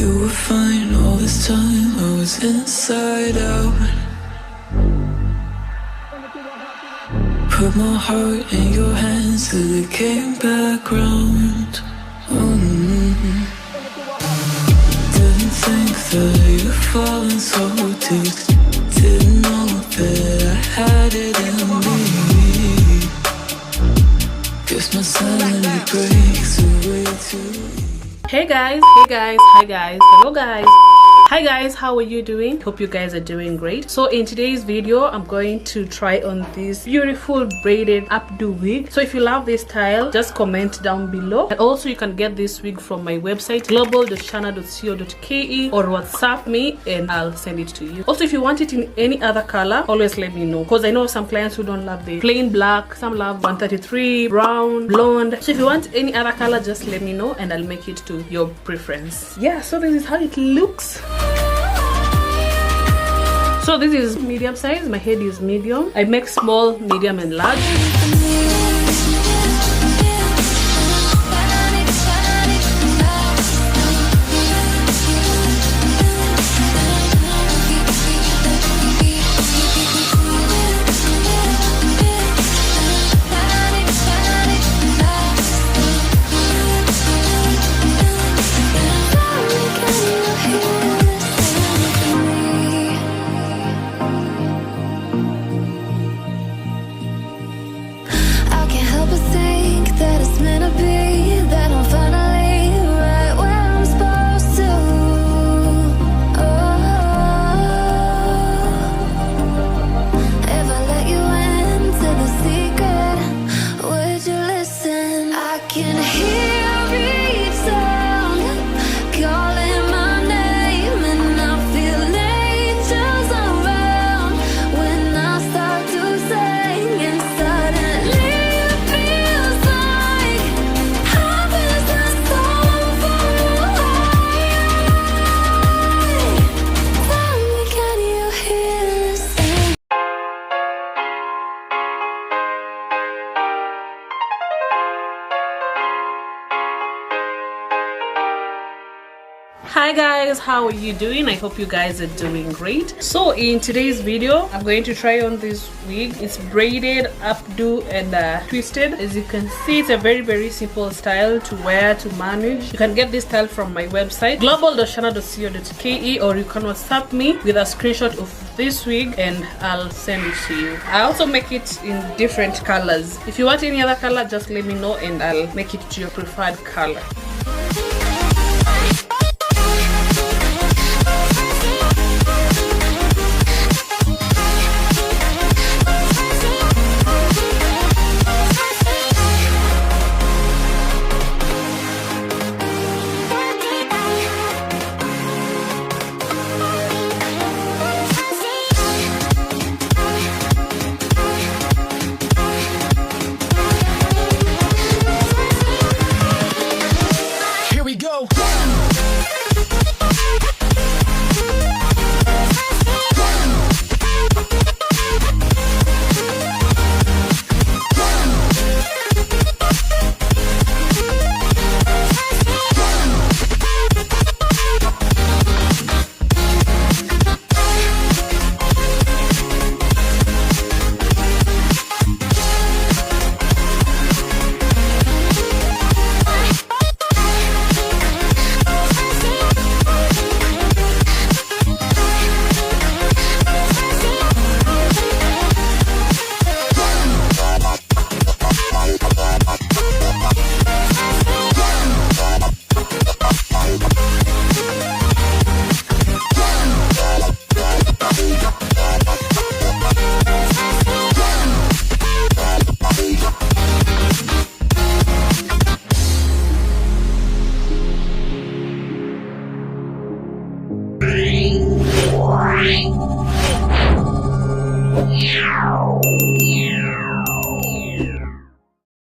You were fine all this time, I was inside out. Put my heart in your hands till it came back round. Didn't think that you'd fallen so deep. Didn't know that I had it in me. Guess my sanity breaks away too. Hey guys, hi guys, hello guys. Hi guys, how are you doing? Hope you guys are doing great. So in today's video, I'm going to try on this beautiful braided updo wig. So if you love this style, just comment down below. And also you can get this wig from my website global.shana.co.ke or WhatsApp me and I'll send it to you. Also, if you want it in any other color, always let me know, because I know some clients who don't love the plain black, some love 133, brown, blonde. So if you want any other color, just let me know and I'll make it to your preference. Yeah, so this is how it looks. So this is medium size, my head is medium. I make small, medium and large. Hi guys, how are you doing? I hope you guys are doing great. So in today's video, I'm going to try on this wig. It's braided, updo and twisted. As you can see, it's a very simple style to wear, to manage. You can get this style from my website global.shana.co.ke or you can WhatsApp me with a screenshot of this wig and I'll send it to you. I also make it in different colors. If you want any other color, just let me know and I'll make it to your preferred color.